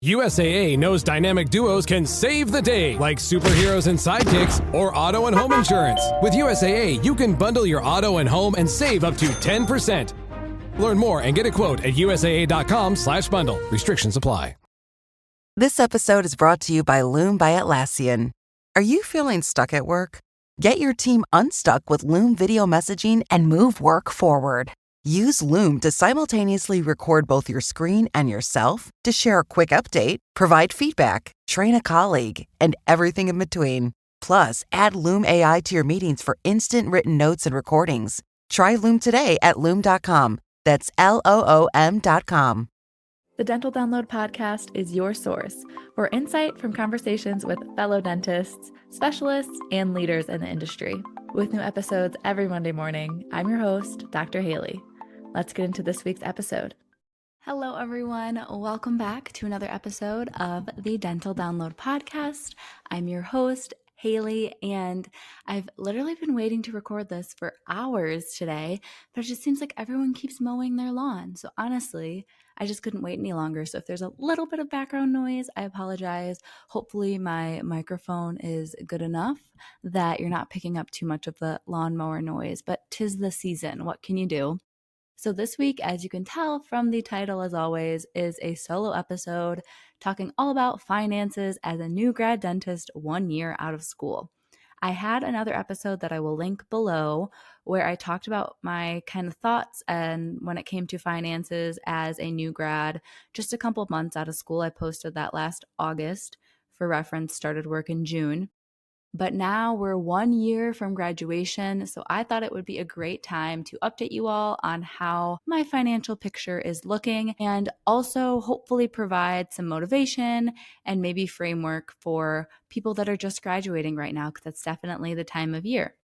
USAA knows dynamic duos can save the day, like superheroes and sidekicks or auto and home insurance. With USAA, you can bundle your auto and home and save up to 10%. Learn more and get a quote at usaa.com/bundle. Restrictions apply. This episode is brought to you by Loom by Atlassian. Are you feeling stuck at work? Get your team unstuck with Loom video messaging and move work forward. Use Loom to simultaneously record both your screen and yourself to share a quick update, provide feedback, train a colleague, and everything in between. Plus, add Loom AI to your meetings for instant written notes and recordings. Try Loom today at Loom.com. That's LOOM.com. The Dental Download podcast is your source for insight from conversations with fellow dentists, specialists, and leaders in the industry. With new episodes every Monday morning, I'm your host, Dr. Haley. Let's get into this week's episode. Hello, everyone. Welcome back to another episode of the Dental Download podcast. I'm your host, Haley, and I've literally been waiting to record this for hours today, but it just seems like everyone keeps mowing their lawn. So honestly, I just couldn't wait any longer. So if there's a little bit of background noise, I apologize. Hopefully my microphone is good enough that you're not picking up too much of the lawnmower noise, but 'tis the season. What can you do? So this week, as you can tell from the title, as always, is a solo episode talking all about finances as a new grad dentist 1 year out of school. I had another episode that I will link below where I talked about my kind of thoughts and when it came to finances as a new grad, just a couple of months out of school. I posted that last August. For reference, started work in June. But now we're 1 year from graduation, so I thought it would be a great time to update you all on how my financial picture is looking and also hopefully provide some motivation and maybe framework for people that are just graduating right now, because that's definitely the time of year.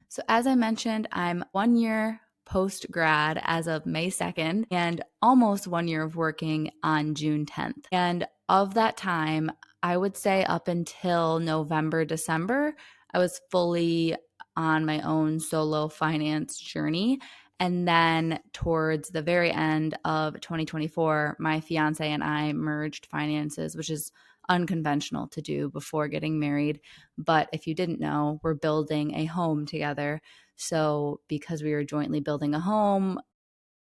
So as I mentioned, I'm 1 year post-grad as of May 2nd and almost 1 year of working on June 10th. And of that time, I would say up until November, December, I was fully on my own solo finance journey. And then towards the very end of 2024, my fiance and I merged finances, which is unconventional to do before getting married. But if you didn't know, we're building a home together. So because we were jointly building a home,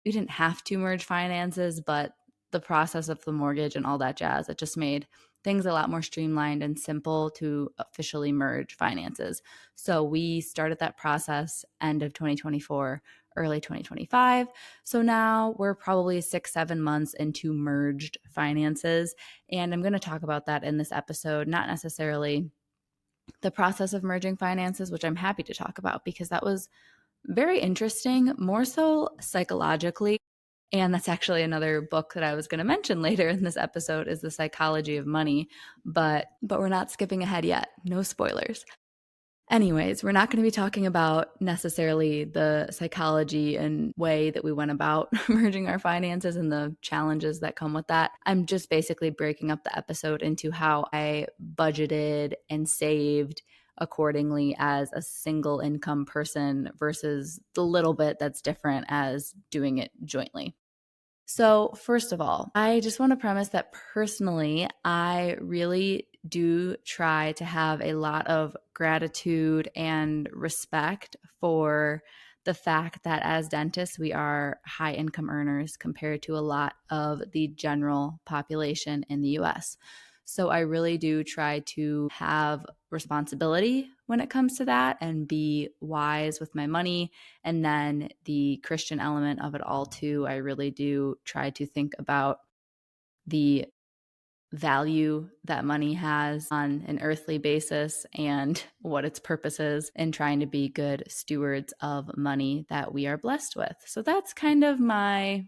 we didn't have to merge finances, but the process of the mortgage and all that jazz, it just made things a lot more streamlined and simple to officially merge finances. So we started that process end of 2024, early 2025. So now we're probably 6-7 months into merged finances. And I'm going to talk about that in this episode, not necessarily the process of merging finances, which I'm happy to talk about because that was very interesting, more so psychologically. And that's actually another book that I was going to mention later in this episode is The Psychology of Money, but we're not skipping ahead yet. No spoilers. Anyways, we're not going to be talking about necessarily the psychology and way that we went about merging our finances and the challenges that come with that. I'm just basically breaking up the episode into how I budgeted and saved accordingly as a single income person versus the little bit that's different as doing it jointly. So first of all, I just want to premise that personally, I really do try to have a lot of gratitude and respect for the fact that as dentists, we are high income earners compared to a lot of the general population in the US. So I really do try to have responsibility when it comes to that and be wise with my money. And then the Christian element of it all too, I really do try to think about the value that money has on an earthly basis and what its purpose is in trying to be good stewards of money that we are blessed with. So that's kind of my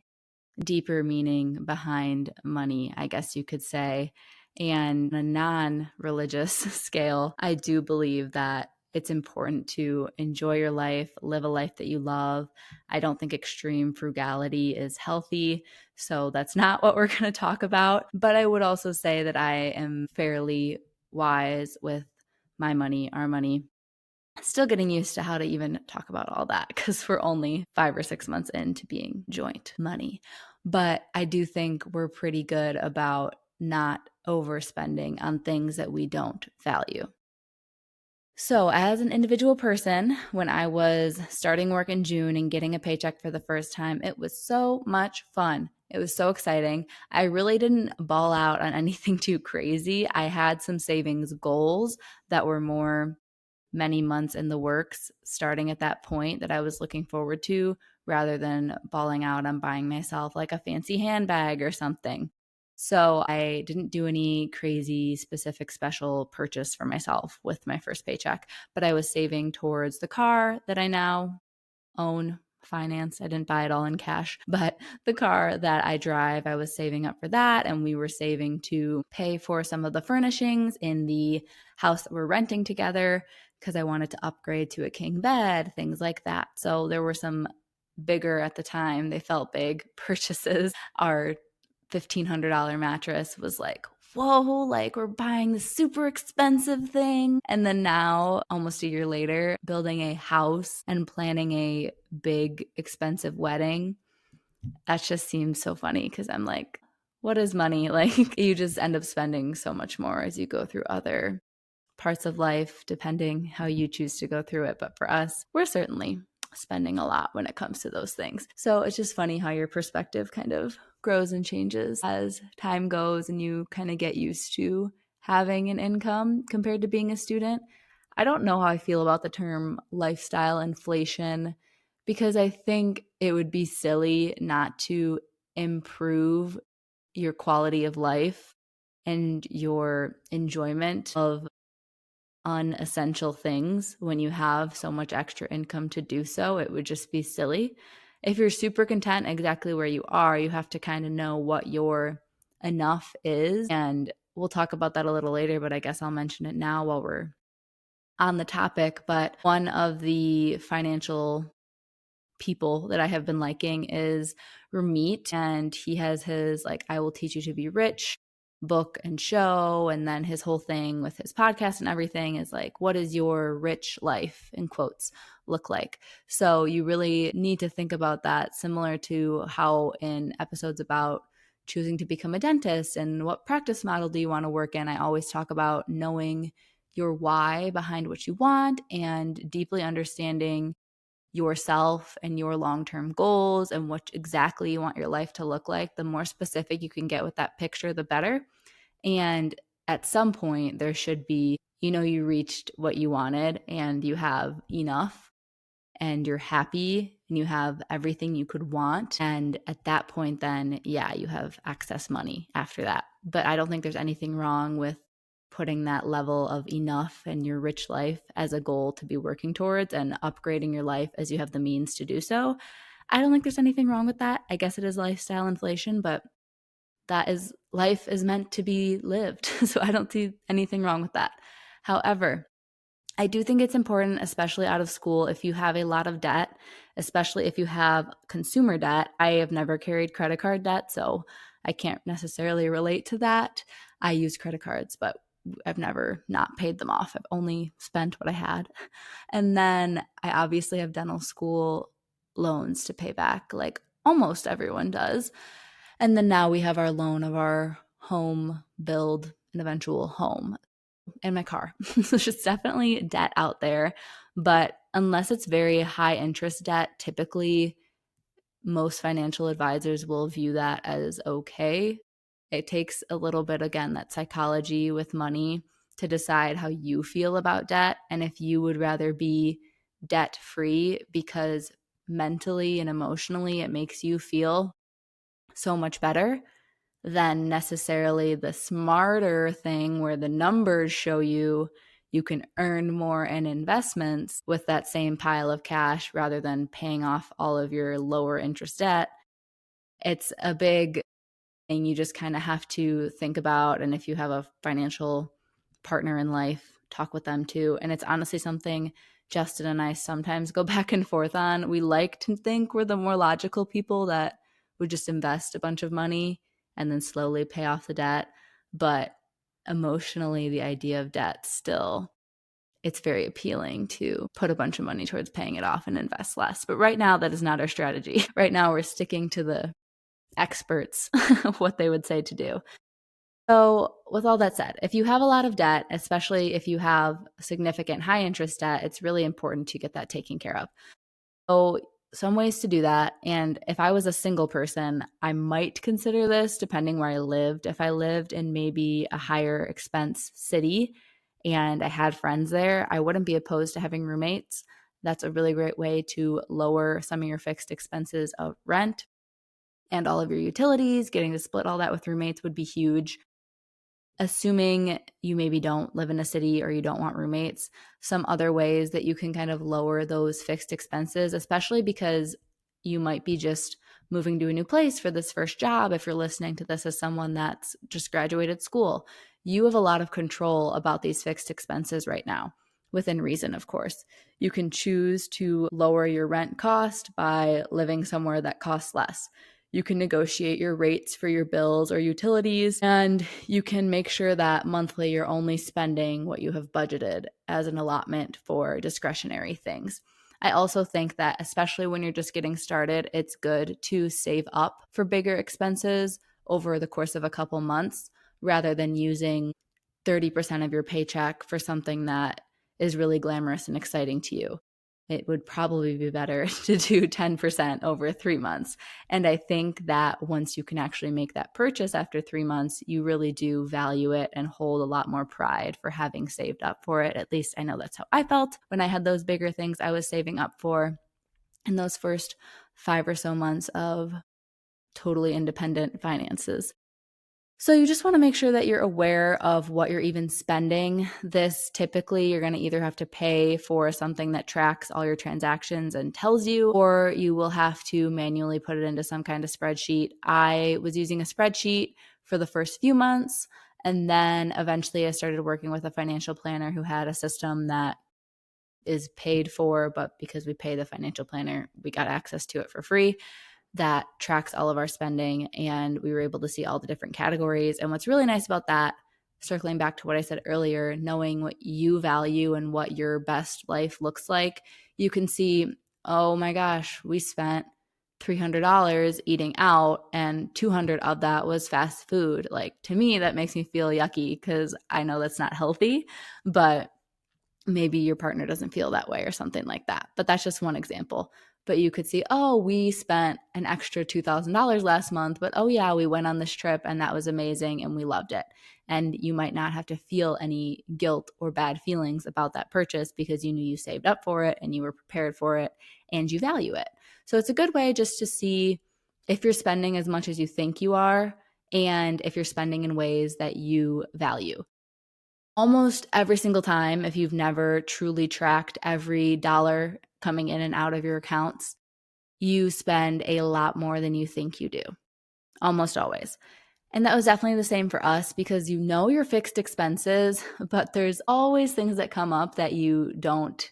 deeper meaning behind money, I guess you could say. And on a non-religious scale, I do believe that it's important to enjoy your life, live a life that you love. I don't think extreme frugality is healthy, so that's not what we're going to talk about. But I would also say that I am fairly wise with my money, our money. Still getting used to how to even talk about all that because we're only 5 or 6 months into being joint money. But I do think we're pretty good about not overspending on things that we don't value. So as an individual person, when I was starting work in June and getting a paycheck for the first time, it was so much fun. It was so exciting. I really didn't ball out on anything too crazy. I had some savings goals that were more many months in the works starting at that point that I was looking forward to, rather than balling out on buying myself like a fancy handbag or something. So I didn't do any crazy specific special purchase for myself with my first paycheck, but I was saving towards the car that I now own, finance. I didn't buy it all in cash, but the car that I drive, I was saving up for that. And we were saving to pay for some of the furnishings in the house that we're renting together, because I wanted to upgrade to a king bed, things like that. So there were some bigger, at the time, they felt big, purchases. Our $1,500 mattress was like, whoa, like we're buying this super expensive thing. And then now, almost a year later, building a house and planning a big, expensive wedding. That just seems so funny, because I'm like, what is money? Like, you just end up spending so much more as you go through other parts of life, depending how you choose to go through it. But for us, we're certainly spending a lot when it comes to those things. So it's just funny how your perspective kind of grows and changes as time goes and you kind of get used to having an income compared to being a student. I don't know how I feel about the term lifestyle inflation, because I think it would be silly not to improve your quality of life and your enjoyment of unessential things when you have so much extra income to do so. It would just be silly. If you're super content exactly where you are, you have to kind of know what your enough is. And we'll talk about that a little later, but I guess I'll mention it now while we're on the topic. But one of the financial people that I have been liking is Ramit, and he has his like I Will Teach You to Be Rich book and show, and then his whole thing with his podcast and everything is like, what does your rich life, in quotes, look like? So you really need to think about that, similar to how in episodes about choosing to become a dentist and what practice model do you want to work in, I always talk about knowing your why behind what you want and deeply understanding yourself and your long-term goals and what exactly you want your life to look like. The more specific you can get with that picture, the better. And at some point there should be, you reached what you wanted and you have enough and you're happy and you have everything you could want. And at that point, then, yeah, you have excess money after that. But I don't think there's anything wrong with putting that level of enough in your rich life as a goal to be working towards and upgrading your life as you have the means to do so. I don't think there's anything wrong with that. I guess it is lifestyle inflation, but life is meant to be lived. So I don't see anything wrong with that. However, I do think it's important, especially out of school, if you have a lot of debt, especially if you have consumer debt. I have never carried credit card debt, so I can't necessarily relate to that. I use credit cards, but I've never not paid them off. I've only spent what I had. And then I obviously have dental school loans to pay back, like almost everyone does. And then now we have our loan of our home, build an eventual home, and my car. So there's definitely debt out there. But unless it's very high interest debt, typically most financial advisors will view that as okay. It takes a little bit, again, that psychology with money to decide how you feel about debt and if you would rather be debt free because mentally and emotionally it makes you feel so much better than necessarily the smarter thing where the numbers show you can earn more in investments with that same pile of cash rather than paying off all of your lower interest debt. It's a big thing you just kind of have to think about. And if you have a financial partner in life, talk with them too. And it's honestly something Justin and I sometimes go back and forth on. We like to think we're the more logical people that would just invest a bunch of money and then slowly pay off the debt. But emotionally, the idea of debt still, it's very appealing to put a bunch of money towards paying it off and invest less. But right now, that is not our strategy. Right now, we're sticking to the experts, what they would say to do. So with all that said, if you have a lot of debt, especially if you have significant high interest debt, it's really important to get that taken care of. So some ways to do that. And if I was a single person, I might consider this depending where I lived. If I lived in maybe a higher expense city and I had friends there, I wouldn't be opposed to having roommates. That's a really great way to lower some of your fixed expenses of rent and all of your utilities. Getting to split all that with roommates would be huge. Assuming you maybe don't live in a city or you don't want roommates, some other ways that you can kind of lower those fixed expenses, especially because you might be just moving to a new place for this first job. If you're listening to this as someone that's just graduated school, you have a lot of control about these fixed expenses right now, within reason, of course. You can choose to lower your rent cost by living somewhere that costs less. You can negotiate your rates for your bills or utilities, and you can make sure that monthly you're only spending what you have budgeted as an allotment for discretionary things. I also think that, especially when you're just getting started, it's good to save up for bigger expenses over the course of a couple months rather than using 30% of your paycheck for something that is really glamorous and exciting to you. It would probably be better to do 10% over 3 months. And I think that once you can actually make that purchase after 3 months, you really do value it and hold a lot more pride for having saved up for it. At least I know that's how I felt when I had those bigger things I was saving up for in those first 5 or so months of totally independent finances. So you just want to make sure that you're aware of what you're even spending. This typically you're going to either have to pay for something that tracks all your transactions and tells you, or you will have to manually put it into some kind of spreadsheet. I was using a spreadsheet for the first few months, and then eventually I started working with a financial planner who had a system that is paid for, but because we pay the financial planner, we got access to it for free, that tracks all of our spending, and we were able to see all the different categories. And what's really nice about that, circling back to what I said earlier, knowing what you value and what your best life looks like, you can see, oh my gosh, we spent $300 eating out and 200 of that was fast food. Like, to me, that makes me feel yucky because I know that's not healthy, but maybe your partner doesn't feel that way or something like that. But that's just one example. But you could see, oh, we spent an extra $2,000 last month, but oh yeah, we went on this trip and that was amazing and we loved it. And you might not have to feel any guilt or bad feelings about that purchase because you knew you saved up for it and you were prepared for it and you value it. So it's a good way just to see if you're spending as much as you think you are and if you're spending in ways that you value. Almost every single time, if you've never truly tracked every dollar coming in and out of your accounts, you spend a lot more than you think you do, almost always. And that was definitely the same for us because you know your fixed expenses, but there's always things that come up that you don't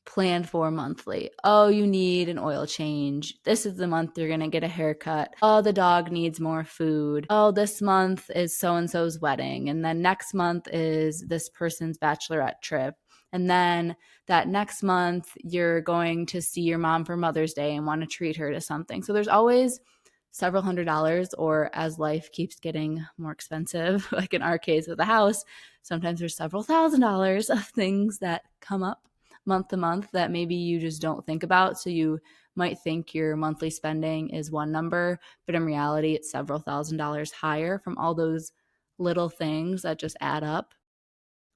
plan for monthly. Oh, you need an oil change. This is the month you're going to get a haircut. Oh, the dog needs more food. Oh, this month is so-and-so's wedding. And then next month is this person's bachelorette trip. And then that next month, you're going to see your mom for Mother's Day and want to treat her to something. So there's always several $100s, or as life keeps getting more expensive, like in our case with a house, sometimes there's several $1,000s of things that come up month to month that maybe you just don't think about. So you might think your monthly spending is one number, but in reality, it's several $1,000s higher from all those little things that just add up.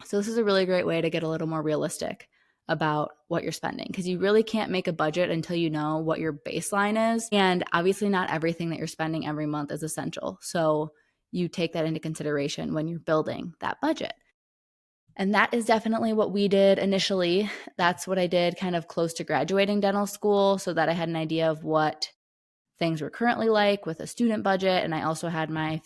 So this is a really great way to get a little more realistic about what you're spending, because you really can't make a budget until you know what your baseline is. And obviously not everything that you're spending every month is essential. So you take that into consideration when you're building that budget. And that is definitely what we did initially. That's what I did kind of close to graduating dental school so that I had an idea of what things were currently like with a student budget. And I also had my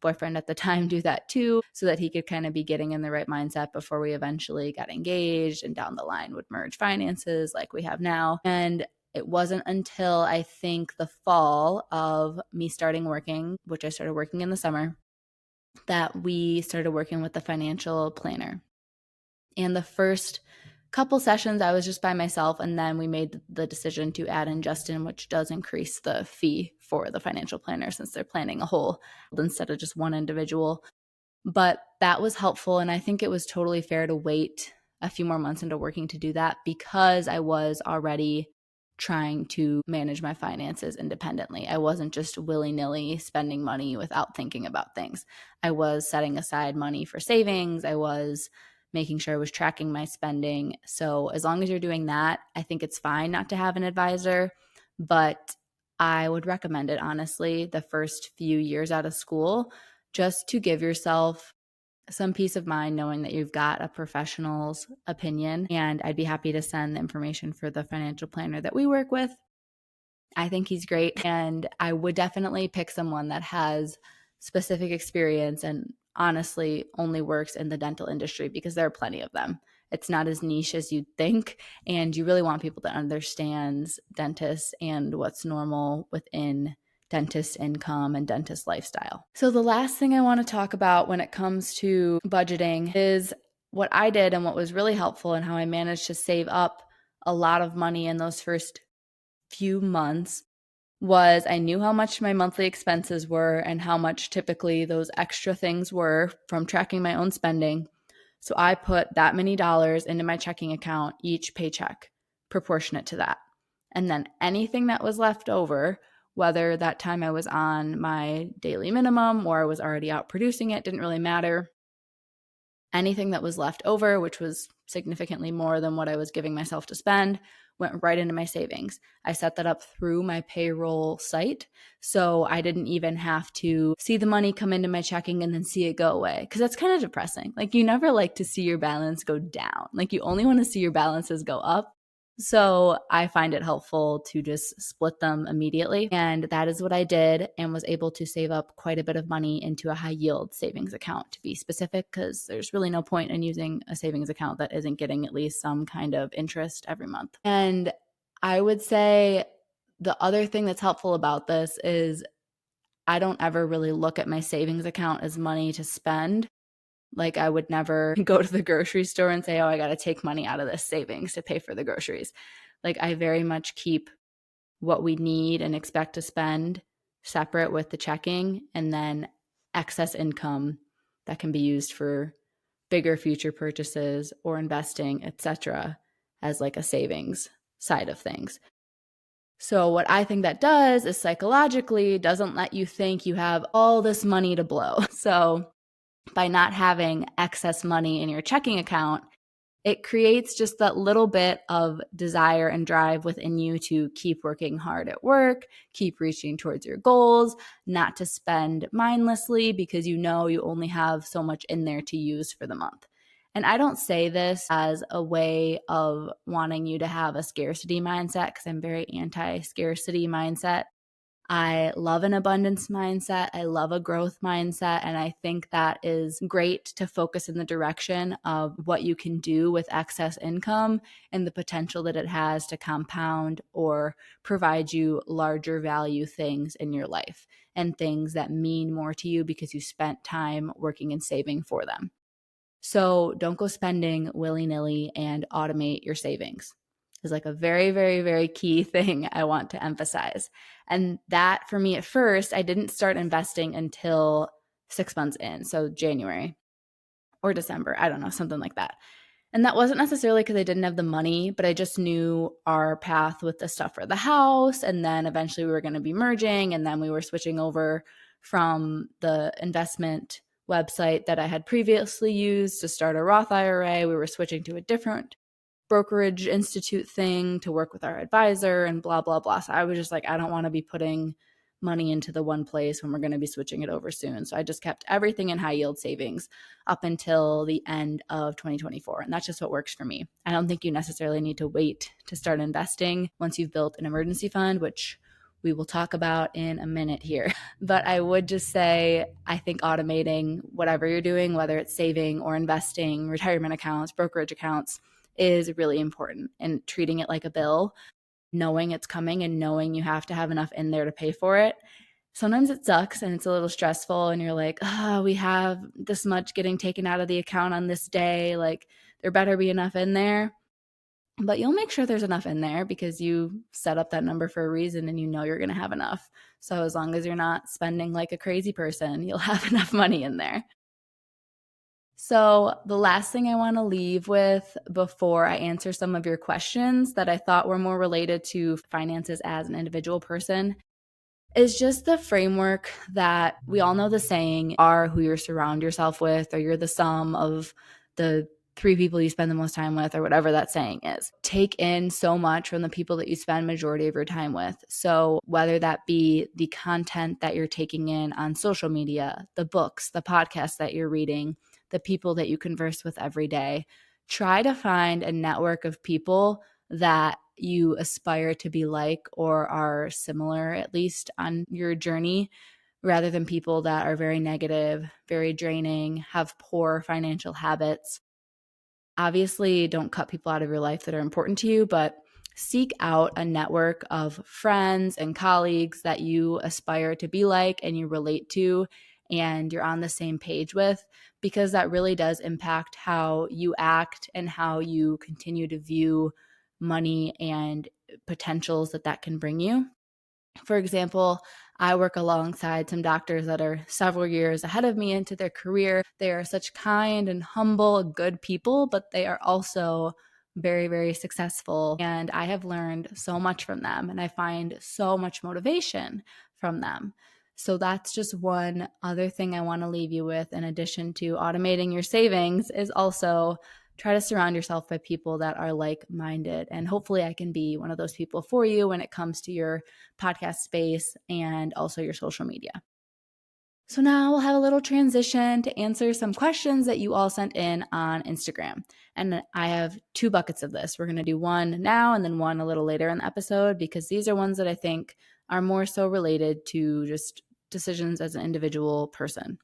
boyfriend at the time do that too, so that he could kind of be getting in the right mindset before we eventually got engaged and down the line would merge finances like we have now. And it wasn't until I think the fall of me starting working, which I started working in the summer, that we started working with the financial planner. And the first couple sessions I was just by myself, and then we made the decision to add in Justin, which does increase the fee for the financial planner since they're planning a whole instead of just one individual. But that was helpful, and I think it was totally fair to wait a few more months into working to do that because I was already trying to manage my finances independently. I wasn't just willy-nilly spending money without thinking about things. I was setting aside money for savings. I was making sure I was tracking my spending. So as long as you're doing that, I think it's fine not to have an advisor, but I would recommend it, honestly, the first few years out of school, just to give yourself some peace of mind knowing that you've got a professional's opinion. And I'd be happy to send the information for the financial planner that we work with. I think he's great. And I would definitely pick someone that has specific experience and honestly only works in the dental industry because there are plenty of them. It's not as niche as you'd think. And you really want people that understands dentists and what's normal within dentist income and dentist lifestyle. So the last thing I want to talk about when it comes to budgeting is what I did and what was really helpful and how I managed to save up a lot of money in those first few months was I knew how much my monthly expenses were and how much typically those extra things were from tracking my own spending. So I put that many dollars into my checking account each paycheck, proportionate to that. And then anything that was left over, whether that time I was on my daily minimum or I was already out producing it, didn't really matter. Anything that was left over, which was significantly more than what I was giving myself to spend, went right into my savings. I set that up through my payroll site, so I didn't even have to see the money come into my checking and then see it go away, because that's kind of depressing. Like, you never like to see your balance go down. Like, you only want to see your balances go up. So I find it helpful to just split them immediately. And that is what I did, and was able to save up quite a bit of money into a high yield savings account, to be specific, because there's really no point in using a savings account that isn't getting at least some kind of interest every month. And I would say the other thing that's helpful about this is I don't ever really look at my savings account as money to spend. Like, I would never go to the grocery store and say, oh, I got to take money out of this savings to pay for the groceries. Like, I very much keep what we need and expect to spend separate with the checking, and then excess income that can be used for bigger future purchases or investing, etc., as like a savings side of things. So what I think that does is psychologically doesn't let you think you have all this money to blow. So by not having excess money in your checking account, it creates just that little bit of desire and drive within you to keep working hard at work, keep reaching towards your goals, not to spend mindlessly because you know you only have so much in there to use for the month. And I don't say this as a way of wanting you to have a scarcity mindset, because I'm very anti-scarcity mindset. I love an abundance mindset. I love a growth mindset. And I think that is great to focus in the direction of what you can do with excess income and the potential that it has to compound or provide you larger value things in your life and things that mean more to you because you spent time working and saving for them. So don't go spending willy-nilly, and automate your savings is like a very, very, very key thing I want to emphasize. And that, for me at first, I didn't start investing until 6 months in. So January or December, I don't know, something like that. And that wasn't necessarily because I didn't have the money, but I just knew our path with the stuff for the house. And then eventually we were going to be merging. And then we were switching over from the investment website that I had previously used to start a Roth IRA. We were switching to a different brokerage institute thing to work with our advisor and blah, blah, blah. So I was just like, I don't want to be putting money into the one place when we're going to be switching it over soon. So I just kept everything in high yield savings up until the end of 2024. And that's just what works for me. I don't think you necessarily need to wait to start investing once you've built an emergency fund, which we will talk about in a minute here. But I would just say, I think automating whatever you're doing, whether it's saving or investing, retirement accounts, brokerage accounts, is really important, and treating it like a bill, knowing it's coming and knowing you have to have enough in there to pay for it. Sometimes it sucks and it's a little stressful, and you're like, oh, we have this much getting taken out of the account on this day. Like, there better be enough in there. but you'll make sure there's enough in there because you set up that number for a reason and you know you're going to have enough. So as long as you're not spending like a crazy person, you'll have enough money in there. So the last thing I want to leave with before I answer some of your questions that I thought were more related to finances as an individual person is just the framework that we all know the saying, are who you surround yourself with, or you're the sum of the 3 people you spend the most time with, or whatever that saying is. Take in so much from the people that you spend majority of your time with. So whether that be the content that you're taking in on social media, the books, the podcasts that you're reading, the people that you converse with every day, try to find a network of people that you aspire to be like or are similar, at least on your journey, rather than people that are very negative, very draining, have poor financial habits. Obviously, don't cut people out of your life that are important to you, but seek out a network of friends and colleagues that you aspire to be like and you relate to and you're on the same page with, because that really does impact how you act and how you continue to view money and potentials that can bring you. For example, I work alongside some doctors that are several years ahead of me into their career. They are such kind and humble, good people, but they are also very, very successful. And I have learned so much from them, and I find so much motivation from them. So that's just one other thing I want to leave you with, in addition to automating your savings, is also try to surround yourself by people that are like-minded. And hopefully I can be one of those people for you when it comes to your podcast space and also your social media. So now we'll have a little transition to answer some questions that you all sent in on Instagram. And I have 2 buckets of this. We're going to do one now and then one a little later in the episode, because these are ones that I think are more so related to just decisions as an individual person.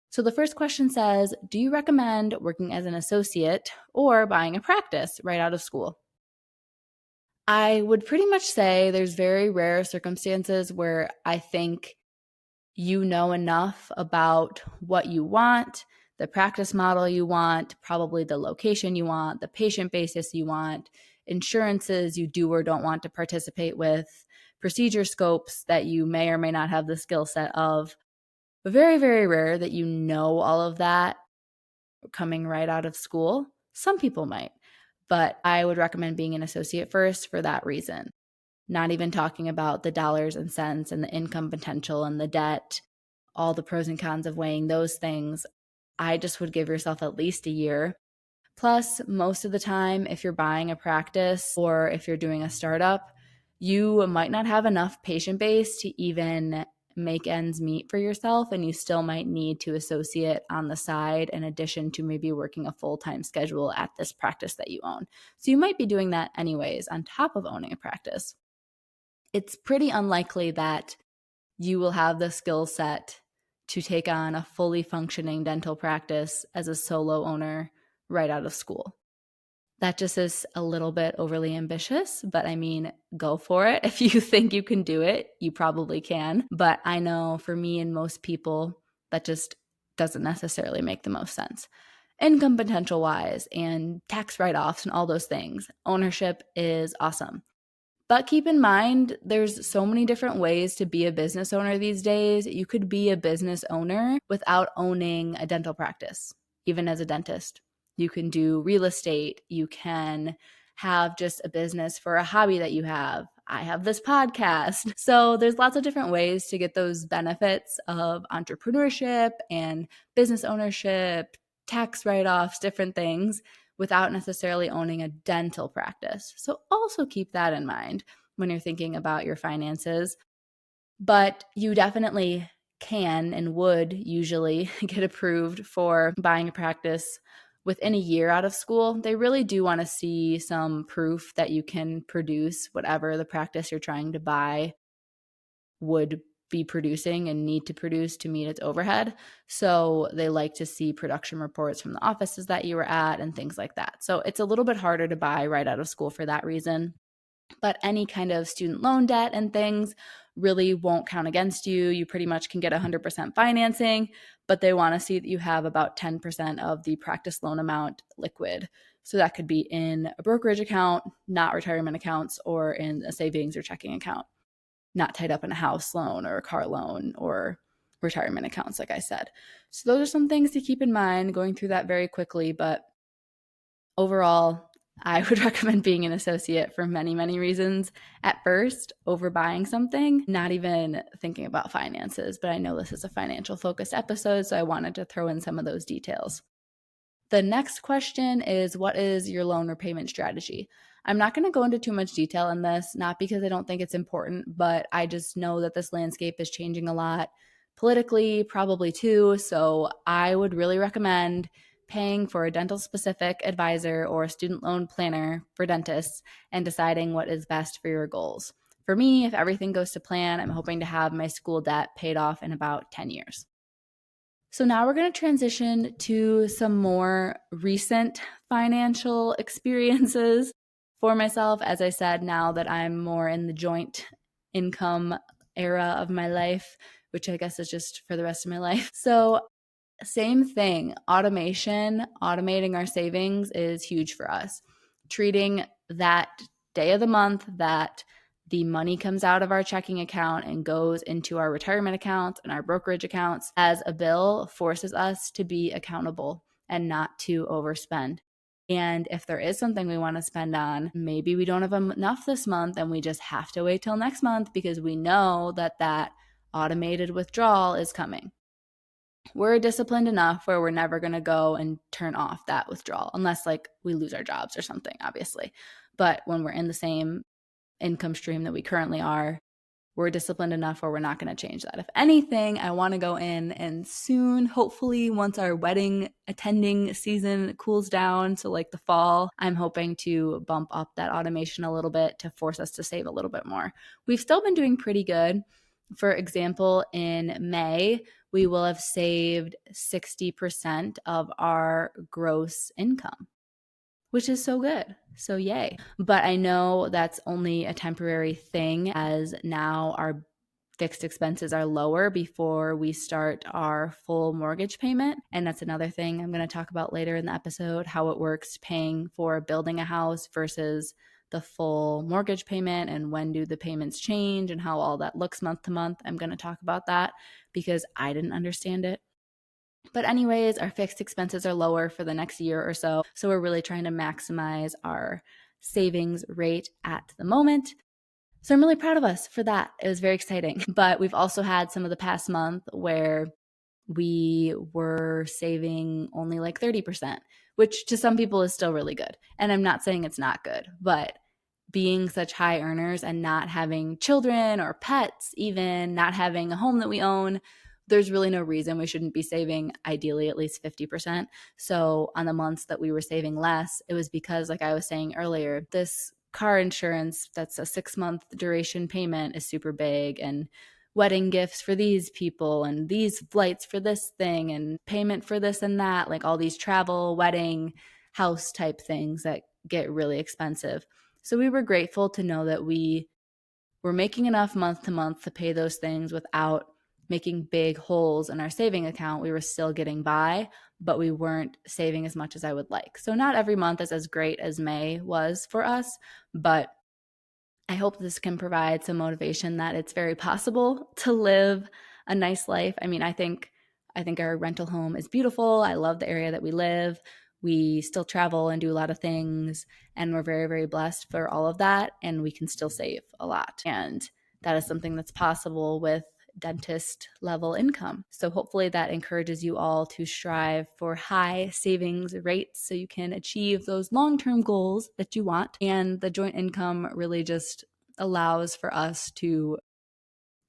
So the first question says, do you recommend working as an associate or buying a practice right out of school? I would pretty much say there's very rare circumstances where I think you know enough about what you want, the practice model you want, probably the location you want, the patient basis you want, insurances you do or don't want to participate with, procedure scopes that you may or may not have the skill set of. Very, very rare that you know all of that coming right out of school. Some people might, but I would recommend being an associate first for that reason. Not even talking about the dollars and cents and the income potential and the debt, all the pros and cons of weighing those things. I just would give yourself at least a year. Plus, most of the time, if you're buying a practice or if you're doing a startup, you might not have enough patient base to even make ends meet for yourself, and you still might need to associate on the side in addition to maybe working a full-time schedule at this practice that you own. So you might be doing that anyways on top of owning a practice. It's pretty unlikely that you will have the skill set to take on a fully functioning dental practice as a solo owner right out of school. That just is a little bit overly ambitious, but I mean, go for it. If you think you can do it, you probably can. But I know for me and most people, that just doesn't necessarily make the most sense. Income potential wise and tax write-offs and all those things, ownership is awesome. But keep in mind, there's so many different ways to be a business owner these days. You could be a business owner without owning a dental practice, even as a dentist. You can do real estate. You can have just a business for a hobby that you have. I have this podcast. So there's lots of different ways to get those benefits of entrepreneurship and business ownership, tax write-offs, different things, without necessarily owning a dental practice. So also keep that in mind when you're thinking about your finances. But you definitely can and would usually get approved for buying a practice within a year out of school. They really do want to see some proof that you can produce whatever the practice you're trying to buy would be producing and need to produce to meet its overhead. So they like to see production reports from the offices that you were at and things like that. So it's a little bit harder to buy right out of school for that reason. But any kind of student loan debt and things really won't count against you. You pretty much can get 100% financing, but they want to see that you have about 10% of the practice loan amount liquid. So that could be in a brokerage account, not retirement accounts, or in a savings or checking account, not tied up in a house loan or a car loan or retirement accounts, like I said. So those are some things to keep in mind, going through that very quickly. But overall, I would recommend being an associate for many, many reasons. At first, over buying something, not even thinking about finances, but I know this is a financial focused episode, so I wanted to throw in some of those details. The next question is, what is your loan repayment strategy? I'm not going to go into too much detail in this, not because I don't think it's important, but I just know that this landscape is changing a lot politically, probably too. So I would really recommend paying for a dental specific advisor or a student loan planner for dentists and deciding what is best for your goals. For me, if everything goes to plan, I'm hoping to have my school debt paid off in about 10 years. So now we're going to transition to some more recent financial experiences for myself. As I said, now that I'm more in the joint income era of my life, which I guess is just for the rest of my life. So same thing, automating our savings is huge for us. Treating that day of the month that the money comes out of our checking account and goes into our retirement accounts and our brokerage accounts as a bill forces us to be accountable and not to overspend. And if there is something we want to spend on, maybe we don't have enough this month and we just have to wait till next month because we know that that automated withdrawal is coming. We're disciplined enough where we're never going to go and turn off that withdrawal unless like we lose our jobs or something, obviously. But when we're in the same income stream that we currently are, we're disciplined enough where we're not going to change that. If anything, I want to go in and soon, hopefully once our wedding attending season cools down, so like the fall, I'm hoping to bump up that automation a little bit to force us to save a little bit more. We've still been doing pretty good. For example, in May, we will have saved 60% of our gross income, which is so good. So yay. But I know that's only a temporary thing as now our fixed expenses are lower before we start our full mortgage payment. And that's another thing I'm going to talk about later in the episode, how it works paying for building a house versus the full mortgage payment and when do the payments change and how all that looks month to month. I'm going to talk about that because I didn't understand it. But anyways, our fixed expenses are lower for the next year or so. So we're really trying to maximize our savings rate at the moment. So I'm really proud of us for that. It was very exciting. But we've also had some of the past month where we were saving only like 30%, which to some people is still really good. And I'm not saying it's not good, but being such high earners and not having children or pets, even not having a home that we own, there's really no reason we shouldn't be saving ideally at least 50%. So on the months that we were saving less, it was because, like I was saying earlier, this car insurance that's a 6-month duration payment is super big, and wedding gifts for these people and these flights for this thing and payment for this and that, like all these travel, wedding, house type things that get really expensive. So we were grateful to know that we were making enough month to month to pay those things without making big holes in our saving account. We were still getting by, but we weren't saving as much as I would like. So not every month is as great as May was for us, but I hope this can provide some motivation that it's very possible to live a nice life. I mean, I think our rental home is beautiful. I love the area that we live. We still travel and do a lot of things, and we're very, very blessed for all of that, and we can still save a lot. And that is something that's possible with dentist level income. So hopefully that encourages you all to strive for high savings rates so you can achieve those long-term goals that you want. And the joint income really just allows for us to,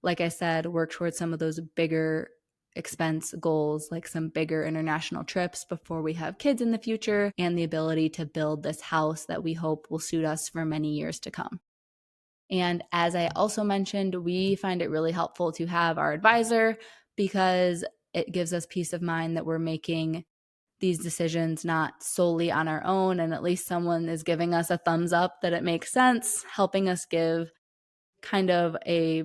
like I said, work towards some of those bigger expense goals, like some bigger international trips before we have kids in the future, and the ability to build this house that we hope will suit us for many years to come. And as I also mentioned, we find it really helpful to have our advisor because it gives us peace of mind that we're making these decisions not solely on our own, and at least someone is giving us a thumbs up that it makes sense, helping us give kind of a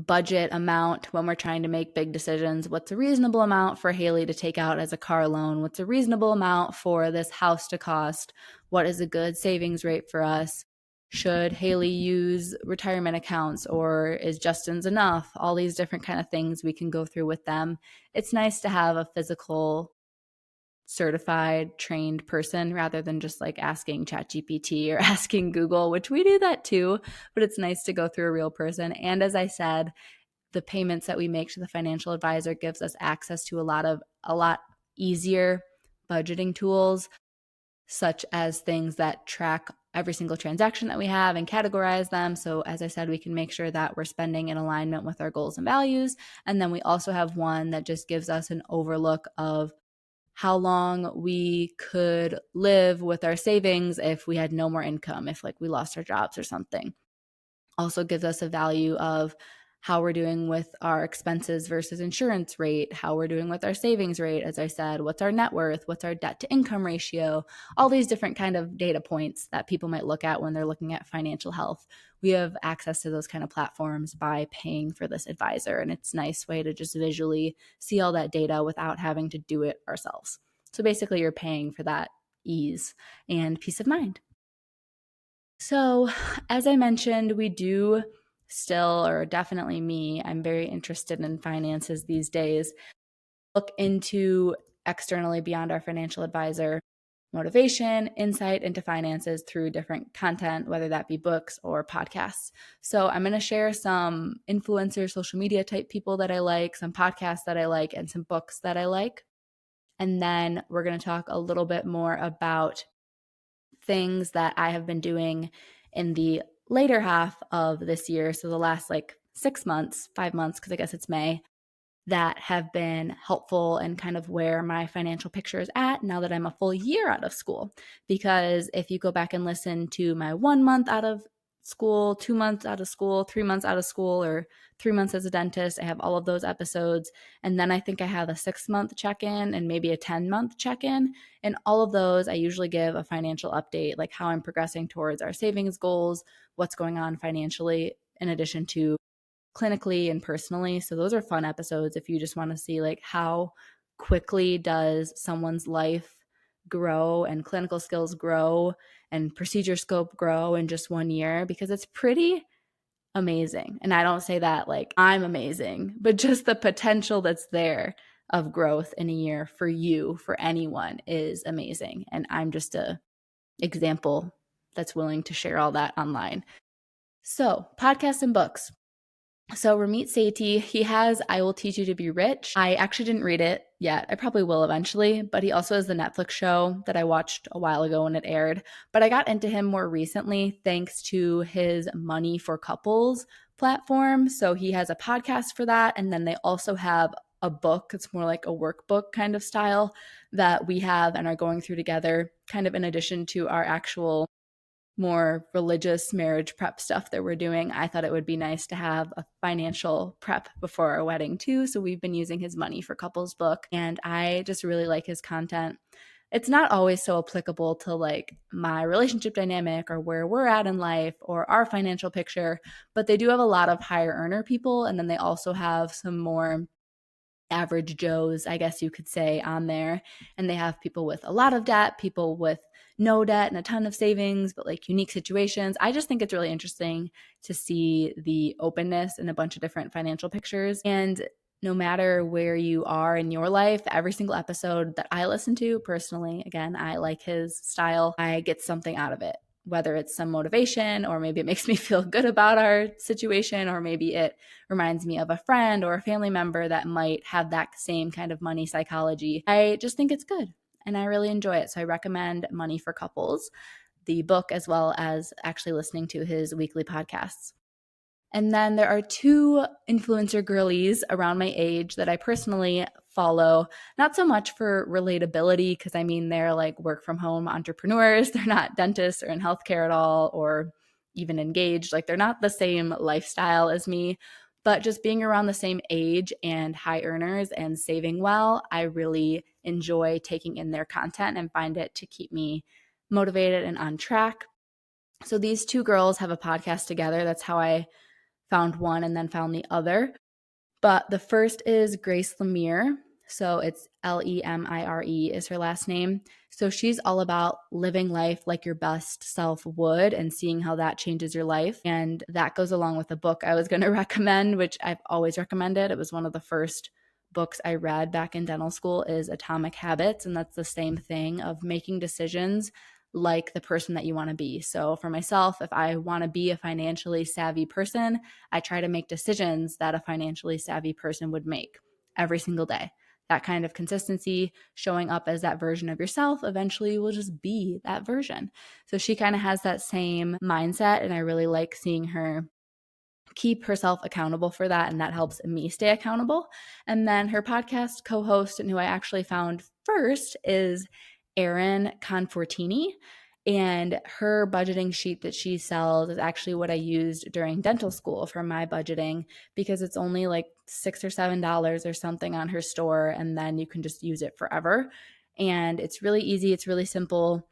budget amount when we're trying to make big decisions. What's a reasonable amount for Haley to take out as a car loan? What's a reasonable amount for this house to cost? What is a good savings rate for us? Should Haley use retirement accounts, or is Justin's enough? All these different kind of things we can go through with them. It's nice to have a physical certified trained person rather than just like asking ChatGPT or asking Google, which we do that too, but it's nice to go through a real person. And as I said, the payments that we make to the financial advisor gives us access to a lot easier budgeting tools, such as things that track every single transaction that we have and categorize them. So as I said, we can make sure that we're spending in alignment with our goals and values. And then we also have one that just gives us an overlook of how long we could live with our savings if we had no more income, if like we lost our jobs or something. Also gives us a value of how we're doing with our expenses versus insurance rate, how we're doing with our savings rate, as I said, what's our net worth, what's our debt to income ratio, all these different kind of data points that people might look at when they're looking at financial health. We have access to those kind of platforms by paying for this advisor, and it's a nice way to just visually see all that data without having to do it ourselves. So basically you're paying for that ease and peace of mind. So as I mentioned, we do still, or definitely me, I'm very interested in finances these days, look into externally beyond our financial advisor motivation, insight into finances through different content, whether that be books or podcasts. So I'm going to share some influencer social media type people that I like, some podcasts that I like, and some books that I like. And then we're going to talk a little bit more about things that I have been doing in the later half of this year, so the last like 6 months, 5 months, because I guess it's May, that have been helpful and kind of where my financial picture is at now that I'm a full year out of school. Because if you go back and listen to my 1 month out of school, 2 months out of school, 3 months out of school, or 3 months as a dentist, I have all of those episodes. And then I think I have a 6-month check-in and maybe a 10-month check-in. And all of those, I usually give a financial update, like how I'm progressing towards our savings goals, what's going on financially, in addition to clinically and personally. So those are fun episodes if you just want to see like how quickly does someone's life grow and clinical skills grow and procedure scope grow in just 1 year, because it's pretty amazing. And I don't say that like I'm amazing, but just the potential that's there of growth in a year for you, for anyone, is amazing. And I'm just a example that's willing to share all that online. So podcasts and books. So Ramit Sethi, he has I Will Teach You to Be Rich. I actually didn't read it yet. I probably will eventually, but he also has the Netflix show that I watched a while ago when it aired. But I got into him more recently thanks to his Money for Couples platform. So he has a podcast for that. And then they also have a book. It's more like a workbook kind of style that we have and are going through together, kind of in addition to our actual more religious marriage prep stuff that we're doing. I thought it would be nice to have a financial prep before our wedding too. So we've been using his Money for Couples book, and I just really like his content. It's not always so applicable to like my relationship dynamic or where we're at in life or our financial picture, but they do have a lot of higher earner people. And then they also have some more average Joes, I guess you could say, on there. And they have people with a lot of debt, people with no debt and a ton of savings, but like unique situations. I just think it's really interesting to see the openness in a bunch of different financial pictures. And no matter where you are in your life, every single episode that I listen to personally, again, I like his style, I get something out of it. Whether it's some motivation, or maybe it makes me feel good about our situation, or maybe it reminds me of a friend or a family member that might have that same kind of money psychology. I just think it's good and I really enjoy it. So I recommend Money for Couples, the book, as well as actually listening to his weekly podcasts. And then there are 2 influencer girlies around my age that I personally follow, not so much for relatability, because I mean, they're like work from home entrepreneurs. They're not dentists or in healthcare at all, or even engaged. Like they're not the same lifestyle as me, but just being around the same age and high earners and saving well, I really enjoy taking in their content and find it to keep me motivated and on track. So these 2 girls have a podcast together. That's how I found one and then found the other. But the first is Grace Lemire. So it's Lemire is her last name. So she's all about living life like your best self would and seeing how that changes your life. And that goes along with the book I was going to recommend, which I've always recommended. It was one of the first books I read back in dental school, is Atomic Habits. And that's the same thing of making decisions like the person that you want to be. So for myself, if I want to be a financially savvy person, I try to make decisions that a financially savvy person would make every single day. That kind of consistency, showing up as that version of yourself, eventually you will just be that version. So she kind of has that same mindset, and I really like seeing her keep herself accountable for that, and that helps me stay accountable. And then her podcast co-host, and who I actually found first, is Erin Confortini. And her budgeting sheet that she sells is actually what I used during dental school for my budgeting, because it's only like $6 or $7 or something on her store, and then you can just use it forever. And it's really easy. It's really simple.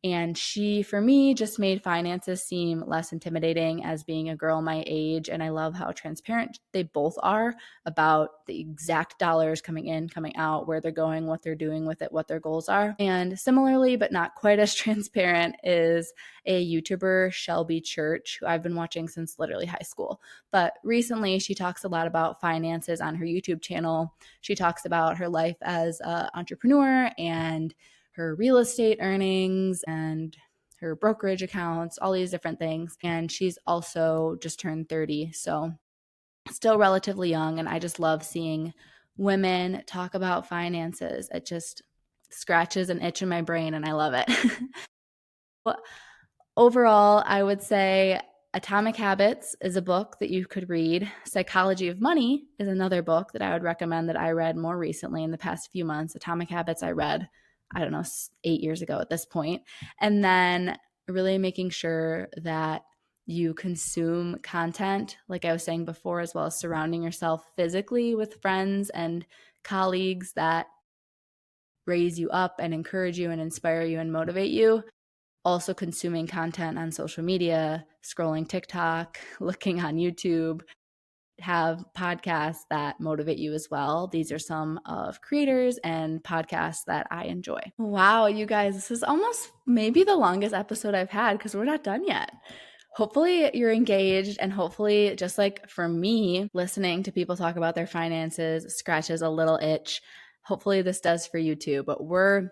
And she, for me, just made finances seem less intimidating as being a girl my age. And I love how transparent they both are about the exact dollars coming in, coming out, where they're going, what they're doing with it, what their goals are. And similarly, but not quite as transparent, is a YouTuber, Shelby Church, who I've been watching since literally high school. But recently, she talks a lot about finances on her YouTube channel. She talks about her life as an entrepreneur and her real estate earnings and her brokerage accounts, all these different things. And she's also just turned 30, so still relatively young. And I just love seeing women talk about finances. It just scratches an itch in my brain, and I love it. But overall, I would say Atomic Habits is a book that you could read. Psychology of Money is another book that I would recommend that I read more recently in the past few months. Atomic Habits I read, 8 years ago at this point. And then really making sure that you consume content, like I was saying before, as well as surrounding yourself physically with friends and colleagues that raise you up and encourage you and inspire you and motivate you. Also consuming content on social media, scrolling TikTok, looking on YouTube. Have podcasts that motivate you as well. These are some of creators and podcasts that I enjoy. Wow, you guys, this is almost maybe the longest episode I've had, because we're not done yet. Hopefully you're engaged, and hopefully, just like for me, listening to people talk about their finances scratches a little itch. Hopefully this does for you too. But we're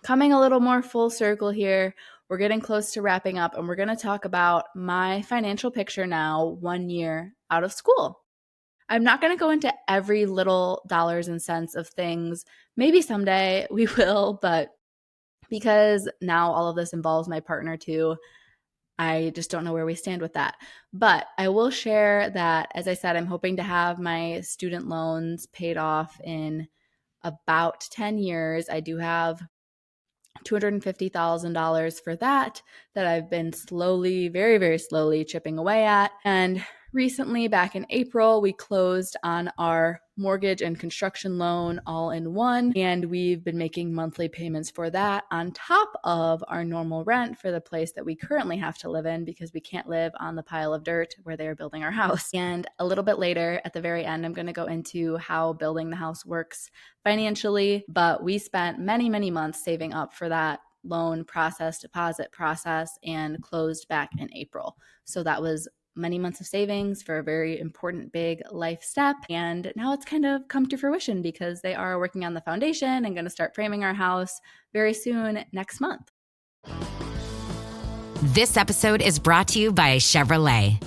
coming a little more full circle here. We're getting close to wrapping up, and we're going to talk about my financial picture now, 1 year out of school. I'm not going to go into every little dollars and cents of things. Maybe someday we will, but because now all of this involves my partner too, I just don't know where we stand with that. But I will share that, as I said, I'm hoping to have my student loans paid off in about 10 years. I do have $250,000 for that I've been slowly, very, very slowly chipping away at. And recently, back in April, we closed on our mortgage and construction loan all in one, and we've been making monthly payments for that on top of our normal rent for the place that we currently have to live in, because we can't live on the pile of dirt where they are building our house. And a little bit later, at the very end, I'm going to go into how building the house works financially, but we spent many, many months saving up for that loan process, deposit process, and closed back in April. So that was many months of savings for a very important big life step. And now it's kind of come to fruition, because they are working on the foundation and going to start framing our house very soon next month. This episode is brought to you by Chevrolet.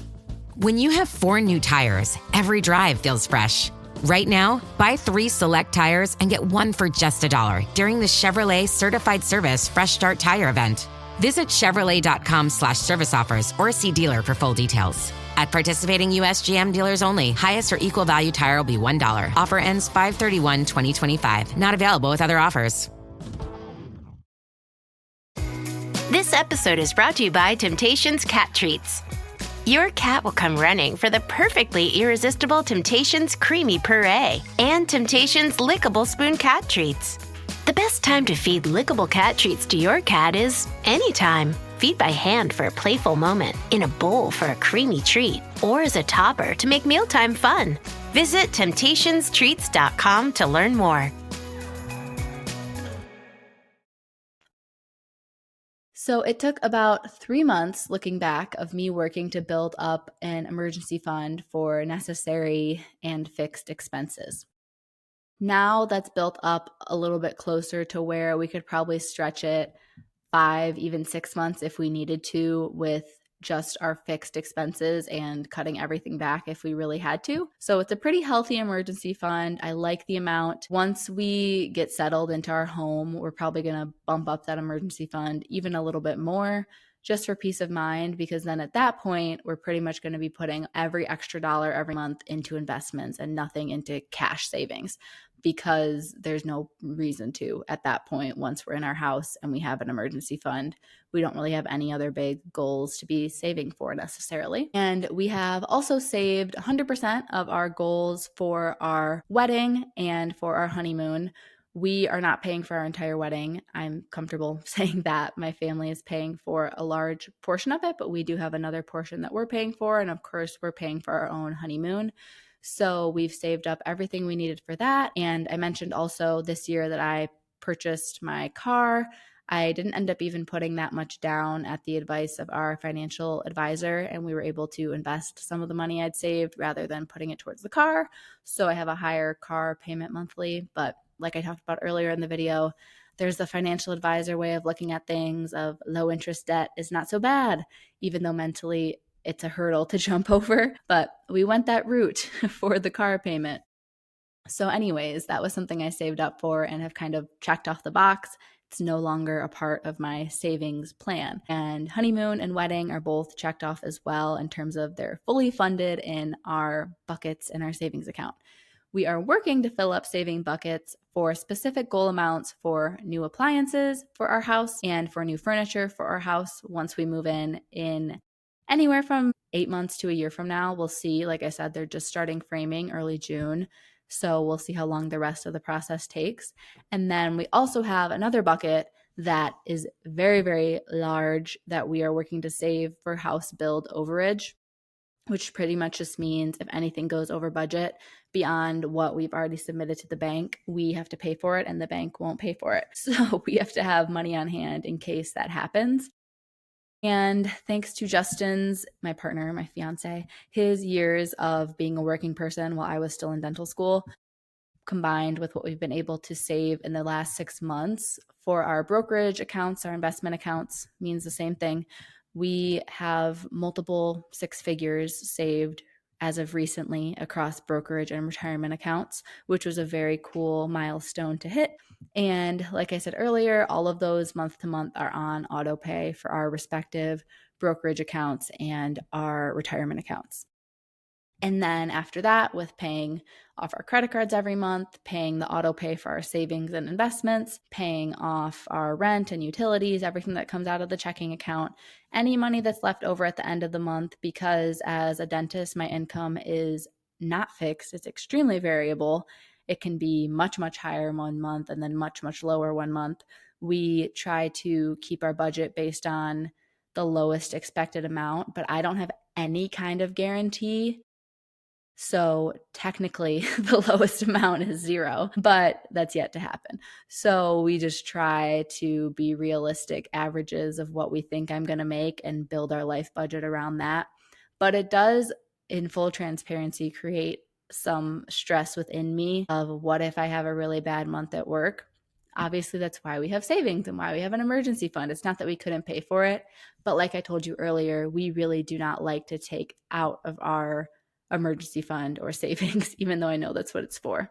When you have 4 new tires, every drive feels fresh. Right now, buy 3 select tires and get 1 for just $1 during the Chevrolet Certified Service Fresh Start Tire event. Visit Chevrolet.com/service offers or see dealer for full details. At participating U.S. GM dealers only. Highest or equal value tire will be $1. Offer ends 5/31/2025. Not available with other offers. This episode is brought to you by Temptations Cat Treats. Your cat will come running for the perfectly irresistible Temptations Creamy Puree and Temptations Lickable Spoon Cat Treats. The best time to feed lickable cat treats to your cat is anytime. feed by hand for a playful moment, in a bowl for a creamy treat, or as a topper to make mealtime fun. Visit temptationstreats.com to learn more. So it took about 3 months, looking back, of me working to build up an emergency fund for necessary and fixed expenses. Now that's built up a little bit closer to where we could probably stretch it 5, even 6 months if we needed to, with just our fixed expenses and cutting everything back if we really had to. So it's a pretty healthy emergency fund. I like the amount. Once we get settled into our home, we're probably going to bump up that emergency fund even a little bit more, just for peace of mind, because then at that point, we're pretty much going to be putting every extra dollar every month into investments and nothing into cash savings, because there's no reason to at that point. Once we're in our house and we have an emergency fund, we don't really have any other big goals to be saving for necessarily. And we have also saved 100% of our goals for our wedding and for our honeymoon. We are not paying for our entire wedding. I'm comfortable saying that. My family is paying for a large portion of it, but we do have another portion that we're paying for. And of course, we're paying for our own honeymoon. So we've saved up everything we needed for that. And I mentioned also this year that I purchased my car. I didn't end up even putting that much down at the advice of our financial advisor, and we were able to invest some of the money I'd saved rather than putting it towards the car. So I have a higher car payment monthly. But like I talked about earlier in the video, there's the financial advisor way of looking at things of low interest debt is not so bad, even though mentally it's a hurdle to jump over. But we went that route for the car payment. So anyways, that was something I saved up for and have kind of checked off the box. It's no longer a part of my savings plan. And honeymoon and wedding are both checked off as well in terms of they're fully funded in our buckets in our savings account. We are working to fill up saving buckets for specific goal amounts for new appliances for our house and for new furniture for our house once we move in anywhere from 8 months to a year from now. We'll see. Like I said, they're just starting framing early June. So we'll see how long the rest of the process takes. And then we also have another bucket that is very, very large that we are working to save for house build overage, which pretty much just means if anything goes over budget beyond what we've already submitted to the bank, we have to pay for it and the bank won't pay for it. So we have to have money on hand in case that happens. And thanks to Justin's, my partner, my fiance, his years of being a working person while I was still in dental school, combined with what we've been able to save in the last 6 months for our brokerage accounts, our investment accounts, means the same thing. We have multiple 6 figures saved as of recently across brokerage and retirement accounts, which was a very cool milestone to hit. And like I said earlier, all of those month to month are on auto pay for our respective brokerage accounts and our retirement accounts. And then after that, with paying off our credit cards every month, paying the auto pay for our savings and investments, paying off our rent and utilities, everything that comes out of the checking account, any money that's left over at the end of the month, because as a dentist, my income is not fixed. It's extremely variable. It can be much, much higher one month and then much, much lower one month. We try to keep our budget based on the lowest expected amount, but I don't have any kind of guarantee. So technically the lowest amount is 0, but that's yet to happen. So we just try to be realistic averages of what we think I'm going to make and build our life budget around that. But it does, in full transparency, create some stress within me of what if I have a really bad month at work. Obviously, that's why we have savings and why we have an emergency fund. It's not that we couldn't pay for it, but like I told you earlier, we really do not like to take out of our emergency fund or savings, even though I know that's what it's for,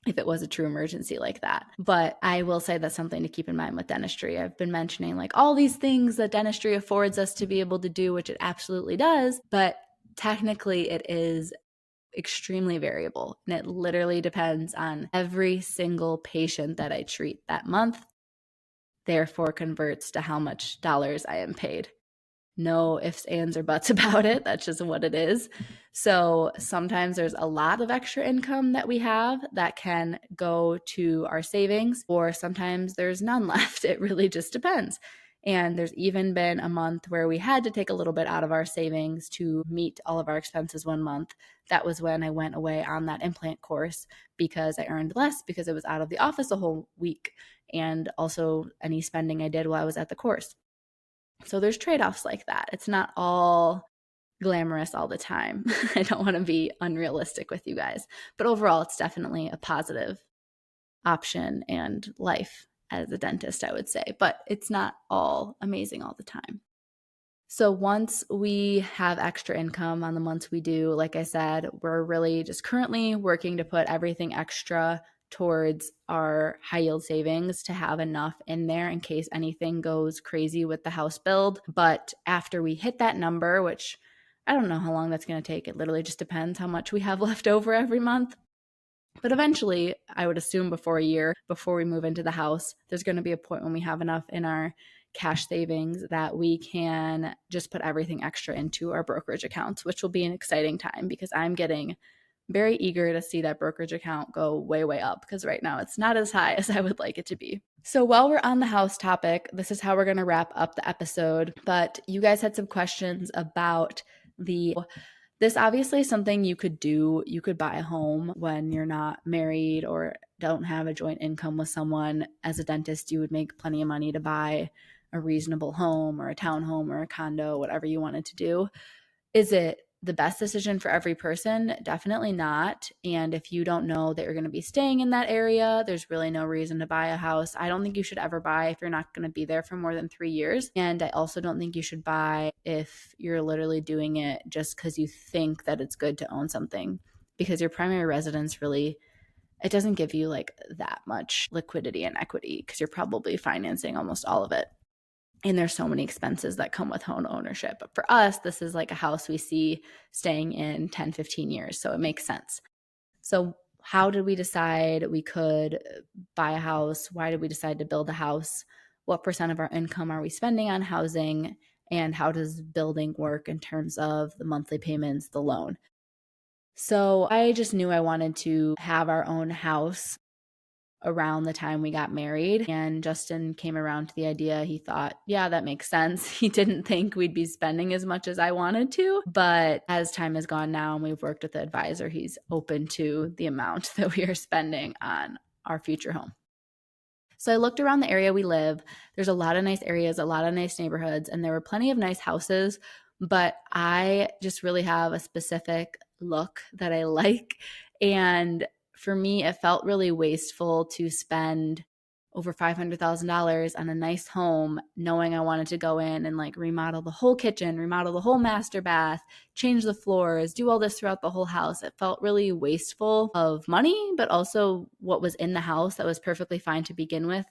if it was a true emergency like that. But I will say that's something to keep in mind with dentistry. I've been mentioning like all these things that dentistry affords us to be able to do, which it absolutely does, but technically it is extremely variable. And it literally depends on every single patient that I treat that month, therefore converts to how much dollars I am paid. No ifs, ands, or buts about it. That's just what it is. So sometimes there's a lot of extra income that we have that can go to our savings, or sometimes there's none left. It really just depends. And there's even been a month where we had to take a little bit out of our savings to meet all of our expenses one month. That was when I went away on that implant course because I earned less because I was out of the office a whole week, and also any spending I did while I was at the course. So there's trade-offs like that. It's not all glamorous all the time. I don't want to be unrealistic with you guys, but overall it's definitely a positive option and life as a dentist, I would say, but it's not all amazing all the time. So once we have extra income on the months we do, like I said, we're really just currently working to put everything extra towards our high yield savings to have enough in there in case anything goes crazy with the house build. But after we hit that number, which I don't know how long that's going to take, it literally just depends how much we have left over every month. But eventually, I would assume before a year, before we move into the house, there's going to be a point when we have enough in our cash savings that we can just put everything extra into our brokerage accounts, which will be an exciting time because I'm getting very eager to see that brokerage account go way, way up because right now it's not as high as I would like it to be. So while we're on the house topic, this is how we're going to wrap up the episode. But you guys had some questions about this obviously is something you could do. You could buy a home when you're not married or don't have a joint income with someone. As a dentist, you would make plenty of money to buy a reasonable home or a townhome or a condo, whatever you wanted to do. Is it the best decision for every person? Definitely not. And if you don't know that you're going to be staying in that area, there's really no reason to buy a house. I don't think you should ever buy if you're not going to be there for more than 3 years. And I also don't think you should buy if you're literally doing it just because you think that it's good to own something, because your primary residence really, it doesn't give you like that much liquidity and equity because you're probably financing almost all of it. And there's so many expenses that come with home ownership. But for us, this is like a house we see staying in 10, 15 years. So it makes sense. So how did we decide we could buy a house? Why did we decide to build a house? What % of our income are we spending on housing? And how does building work in terms of the monthly payments, the loan? So I just knew I wanted to have our own house around the time we got married, and Justin came around to the idea. He thought, yeah, that makes sense. He didn't think we'd be spending as much as I wanted to, but as time has gone now and we've worked with the advisor, he's open to the amount that we are spending on our future home. So I looked around the area we live. There's a lot of nice areas, a lot of nice neighborhoods, and there were plenty of nice houses, but I just really have a specific look that I like. And for me, it felt really wasteful to spend over $500,000 on a nice home, knowing I wanted to go in and like remodel the whole kitchen, remodel the whole master bath, change the floors, do all this throughout the whole house. It felt really wasteful of money, but also what was in the house that was perfectly fine to begin with,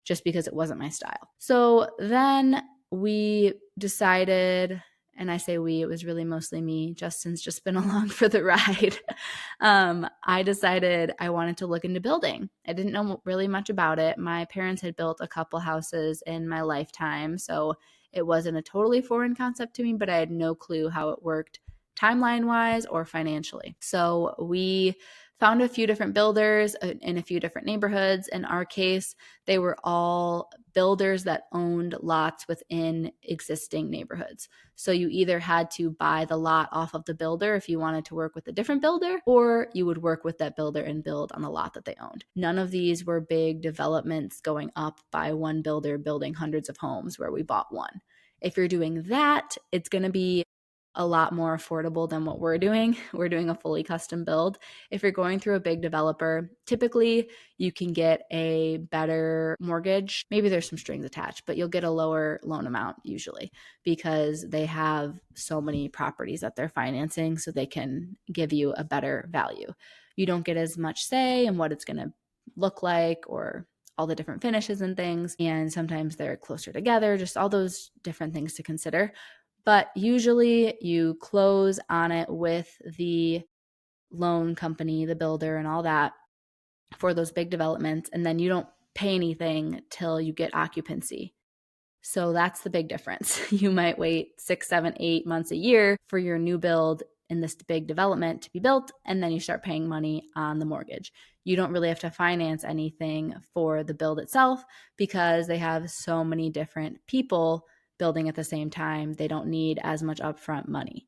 just because it wasn't my style. So then we decided, and I say we, it was really mostly me. Justin's just been along for the ride. I decided I wanted to look into building. I didn't know really much about it. My parents had built a couple houses in my lifetime, so it wasn't a totally foreign concept to me, but I had no clue how it worked timeline-wise or financially. So we found a few different builders in a few different neighborhoods. In our case, they were all builders that owned lots within existing neighborhoods. So you either had to buy the lot off of the builder if you wanted to work with a different builder, or you would work with that builder and build on the lot that they owned. None of these were big developments going up by one builder building hundreds of homes where we bought one. If you're doing that, it's going to be a lot more affordable than what we're doing. We're doing a fully custom build. If you're going through a big developer, typically you can get a better mortgage. Maybe there's some strings attached, but you'll get a lower loan amount usually because they have so many properties that they're financing, so they can give you a better value. You don't get as much say in what it's going to look like or all the different finishes and things. And sometimes they're closer together, just all those different things to consider. But usually you close on it with the loan company, the builder, and all that for those big developments. And then you don't pay anything till you get occupancy. So that's the big difference. You might wait 6, 7, 8 months a year for your new build in this big development to be built, and then you start paying money on the mortgage. You don't really have to finance anything for the build itself because they have so many different people building at the same time. They don't need as much upfront money.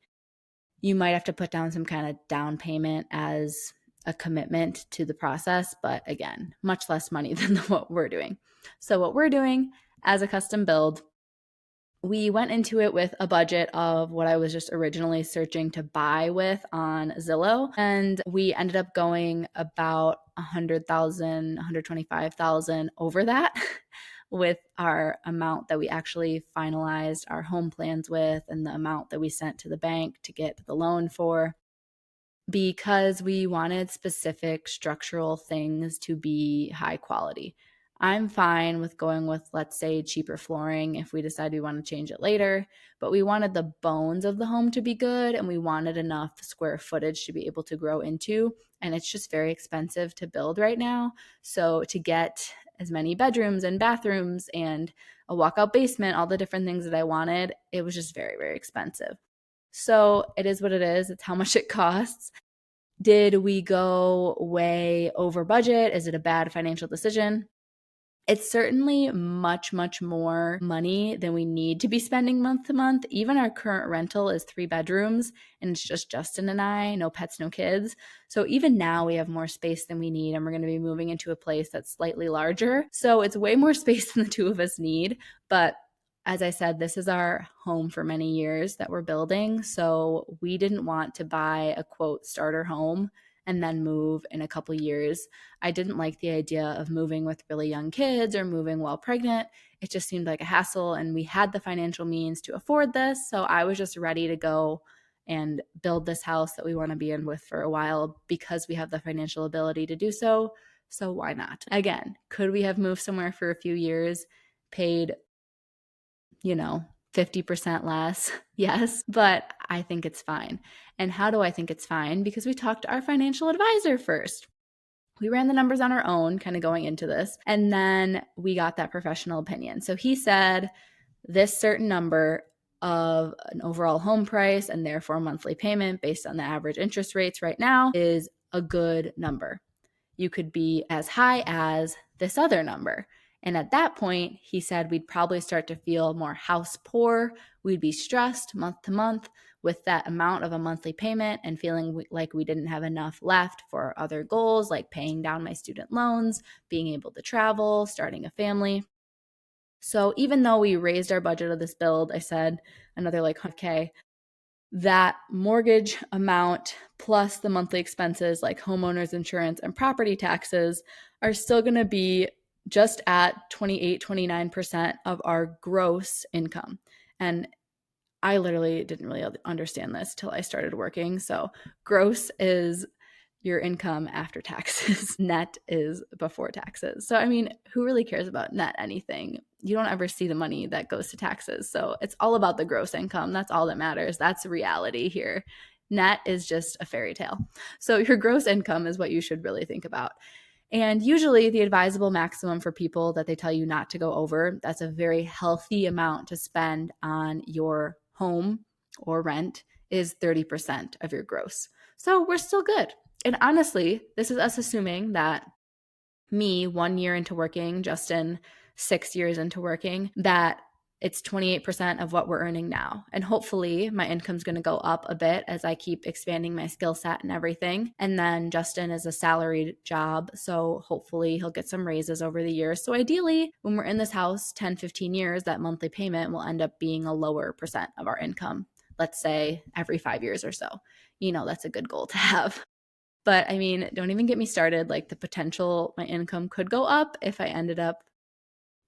You might have to put down some kind of down payment as a commitment to the process, but again, much less money than what we're doing. So what we're doing as a custom build, we went into it with a budget of what I was just originally searching to buy with on Zillow. And we ended up going about $100,000, $125,000 over that with our amount that we actually finalized our home plans with and the amount that we sent to the bank to get the loan for, because we wanted specific structural things to be high quality. I'm fine with going with, let's say, cheaper flooring if we decide we want to change it later, but we wanted the bones of the home to be good and we wanted enough square footage to be able to grow into. And it's just very expensive to build right now. So to get as many bedrooms and bathrooms and a walkout basement, all the different things that I wanted, it was just very, very expensive. So it is what it is. It's how much it costs. Did we go way over budget? Is it a bad financial decision? It's certainly much, much more money than we need to be spending month to month. Even our current rental is 3 bedrooms and it's just Justin and I, no pets, no kids. So even now we have more space than we need and we're going to be moving into a place that's slightly larger. So it's way more space than the two of us need. But as I said, this is our home for many years that we're building. So we didn't want to buy a quote starter home and then move in a couple years. I didn't like the idea of moving with really young kids or moving while pregnant. It just seemed like a hassle and we had the financial means to afford this. So I was just ready to go and build this house that we want to be in with for a while because we have the financial ability to do so. So why not? Again, could we have moved somewhere for a few years, paid, 50% less? Yes, but I think it's fine. And how do I think it's fine? Because we talked to our financial advisor first. We ran the numbers on our own, kind of going into this, and then we got that professional opinion. So he said this certain number of an overall home price and therefore monthly payment based on the average interest rates right now is a good number. You could be as high as this other number. And at that point, he said we'd probably start to feel more house poor. We'd be stressed month to month with that amount of a monthly payment and feeling like we didn't have enough left for our other goals, like paying down my student loans, being able to travel, starting a family. So even though we raised our budget of this build, I said another like $100K, that mortgage amount plus the monthly expenses like homeowners insurance and property taxes are still going to be just at 28, 29% of our gross income. And I literally didn't really understand this till I started working. So gross is your income after taxes. Net is before taxes. So, who really cares about net anything? You don't ever see the money that goes to taxes. So it's all about the gross income. That's all that matters. That's reality here. Net is just a fairy tale. So your gross income is what you should really think about. And usually the advisable maximum for people that they tell you not to go over, that's a very healthy amount to spend on your home or rent, is 30% of your gross. So we're still good. And honestly, this is us assuming that me 1 year into working, Justin 6 years into working, that it's 28% of what we're earning now. And hopefully my income's going to go up a bit as I keep expanding my skill set and everything. And then Justin is a salaried job, so hopefully he'll get some raises over the years. So ideally, when we're in this house 10, 15 years, that monthly payment will end up being a lower percent of our income. Let's say every 5 years or so. That's a good goal to have. But don't even get me started. Like the potential my income could go up if I ended up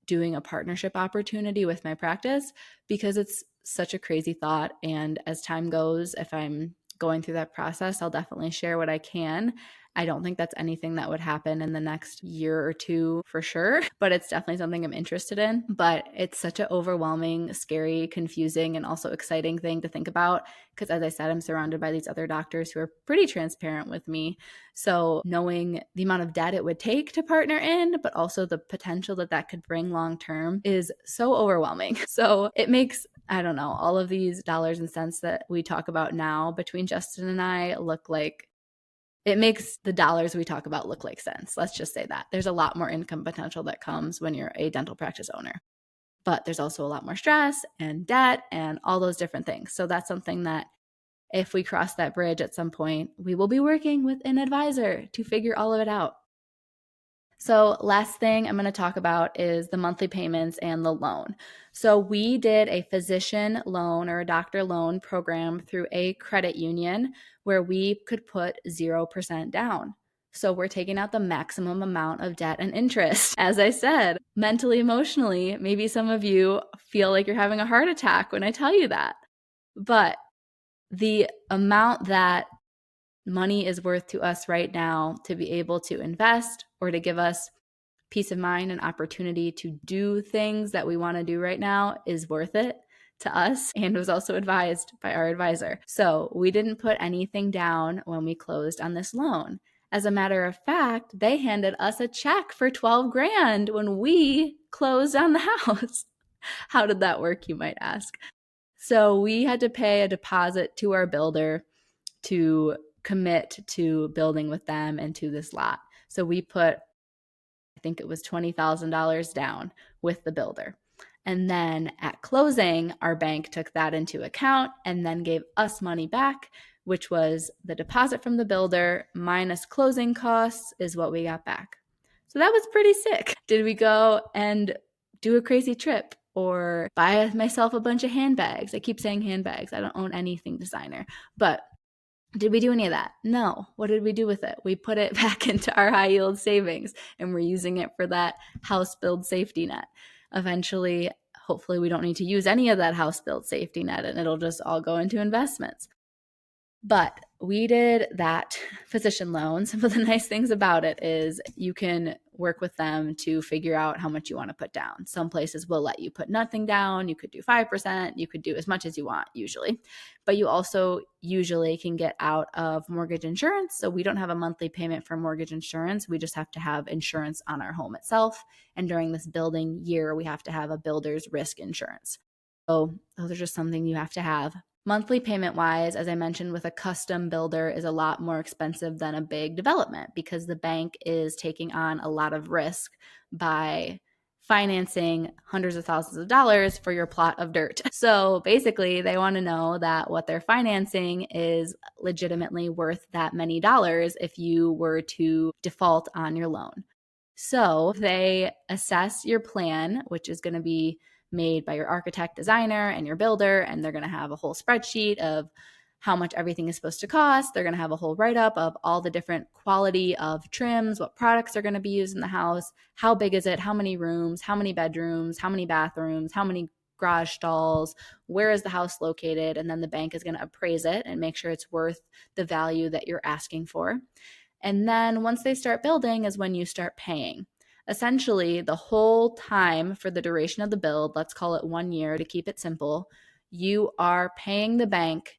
doing a partnership opportunity with my practice, because it's such a crazy thought. And as time goes, if I'm going through that process, I'll definitely share what I can. I don't think that's anything that would happen in the next year or two for sure, but it's definitely something I'm interested in. But it's such an overwhelming, scary, confusing, and also exciting thing to think about because, as I said, I'm surrounded by these other doctors who are pretty transparent with me. So knowing the amount of debt it would take to partner in, but also the potential that could bring long term is so overwhelming. So it makes I don't know, all of these dollars and cents that we talk about now between Justin and I look like, it makes the dollars we talk about look like cents. Let's just say that. There's a lot more income potential that comes when you're a dental practice owner. But there's also a lot more stress and debt and all those different things. So that's something that if we cross that bridge at some point, we will be working with an advisor to figure all of it out. So last thing I'm going to talk about is the monthly payments and the loan. So we did a physician loan or a doctor loan program through a credit union where we could put 0% down. So we're taking out the maximum amount of debt and interest. As I said, mentally, emotionally, maybe some of you feel like you're having a heart attack when I tell you that. But the amount that money is worth to us right now to be able to invest or to give us peace of mind and opportunity to do things that we want to do right now is worth it to us, and was also advised by our advisor. So we didn't put anything down when we closed on this loan. As a matter of fact, they handed us a check for 12 grand when we closed on the house. How did that work, you might ask? So we had to pay a deposit to our builder to commit to building with them and to this lot. So we put, I think it was $20,000 down with the builder. And then at closing, our bank took that into account and then gave us money back, which was the deposit from the builder minus closing costs is what we got back. So that was pretty sick. Did we go and do a crazy trip or buy myself a bunch of handbags? I keep saying handbags. I don't own anything designer. But did we do any of that? No. What did we do with it? We put it back into our high yield savings and we're using it for that house build safety net. Eventually, hopefully we don't need to use any of that house build safety net and it'll just all go into investments. But we did that physician loan. Some of the nice things about it is you can work with them to figure out how much you want to put down. Some places will let you put nothing down. You could do 5%. You could do as much as you want usually. But you also usually can get out of mortgage insurance. So we don't have a monthly payment for mortgage insurance. We just have to have insurance on our home itself. And during this building year, we have to have a builder's risk insurance. So those are just something you have to have. Monthly payment wise, as I mentioned, with a custom builder is a lot more expensive than a big development because the bank is taking on a lot of risk by financing hundreds of thousands of dollars for your plot of dirt. So basically, they want to know that what they're financing is legitimately worth that many dollars if you were to default on your loan. So they assess your plan, which is going to be made by your architect, designer, and your builder, and they're going to have a whole spreadsheet of how much everything is supposed to cost. They're going to have a whole write-up of all the different quality of trims, what products are going to be used in the house, how big is it, how many rooms, how many bedrooms, how many bathrooms, how many garage stalls, where is the house located, and then the bank is going to appraise it and make sure it's worth the value that you're asking for. And then once they start building is when you start paying. Essentially, the whole time for the duration of the build, let's call it 1 year to keep it simple, you are paying the bank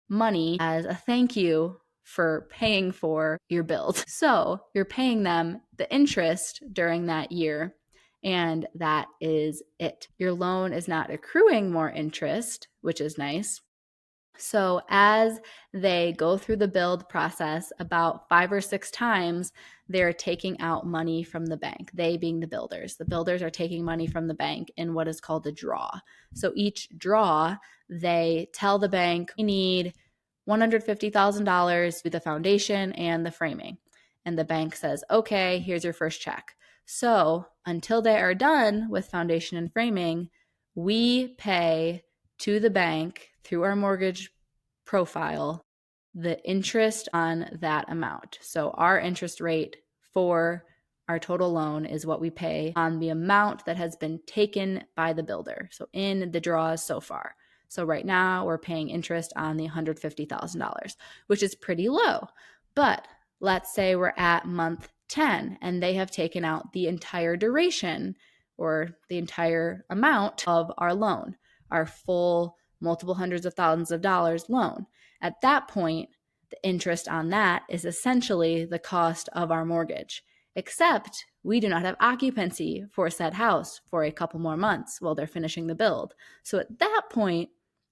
money as a thank you for paying for your build. So you're paying them the interest during that year, and that is it. Your loan is not accruing more interest, which is nice. So as they go through the build process about 5 or 6 times, they're taking out money from the bank, they being the builders. The builders are taking money from the bank in what is called a draw. So each draw, they tell the bank, we need $150,000 to the foundation and the framing. And the bank says, okay, here's your first check. So until they are done with foundation and framing, we pay to the bank through our mortgage profile the interest on that amount. So our interest rate for our total loan is what we pay on the amount that has been taken by the builder. So in the draws so far. So right now we're paying interest on the $150,000, which is pretty low. But let's say we're at month 10 and they have taken out the entire duration or the entire amount of our loan, our full multiple hundreds of thousands of dollars loan. At that point, the interest on that is essentially the cost of our mortgage, except We do not have occupancy for said house for a couple more months while they're finishing the build. So at that point,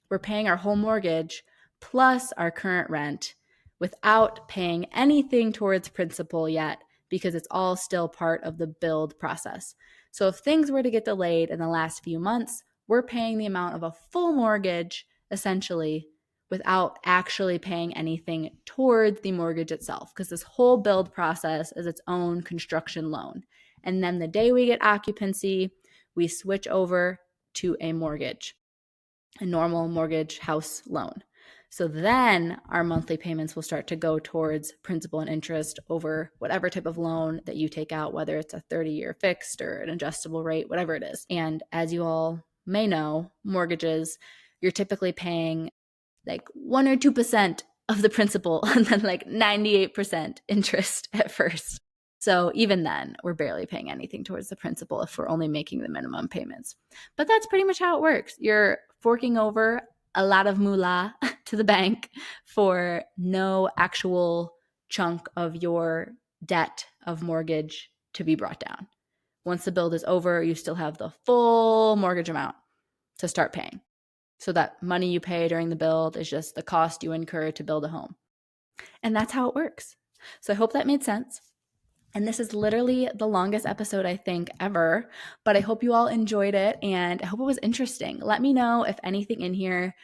we're paying our whole mortgage plus our current rent without paying anything towards principal yet, because it's all still part of the build process. So if things were to get delayed in the last few months, we're paying the amount of a full mortgage essentially without actually paying anything towards the mortgage itself, because this whole build process is its own construction loan. And then the day we get occupancy, we switch over to a mortgage, a normal mortgage house loan. So then our monthly payments will start to go towards principal and interest over whatever type of loan that you take out, whether it's a 30-year fixed or an adjustable rate, whatever it is. And as you all may know, mortgages, you're typically paying like 1 or 2% of the principal and then like 98% interest at first. So even then, we're barely paying anything towards the principal if we're only making the minimum payments. But that's pretty much how it works. You're forking over a lot of moolah to the bank for no actual chunk of your debt of mortgage to be brought down. Once the build is over, you still have the full mortgage amount to start paying. So that money you pay during the build is just the cost you incur to build a home. And that's how it works. So I hope that made sense. And this is literally the longest episode, I think, ever. But I hope you all enjoyed it and I hope it was interesting. Let me know if anything in here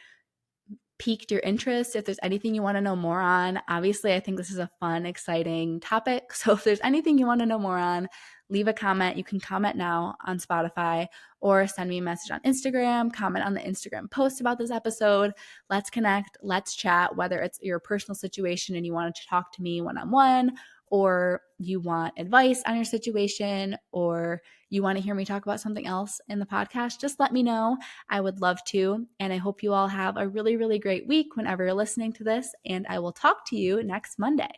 piqued your interest, if there's anything you want to know more on. Obviously, I think this is a fun, exciting topic. So if there's anything you want to know more on, leave a comment. You can comment now on Spotify or send me a message on Instagram, comment on the Instagram post about this episode. Let's connect. Let's chat, whether it's your personal situation and you wanted to talk to me one-on-one, or you want advice on your situation, or you want to hear me talk about something else in the podcast, just let me know. I would love to. And I hope you all have a really, really great week whenever you're listening to this. And I will talk to you next Monday.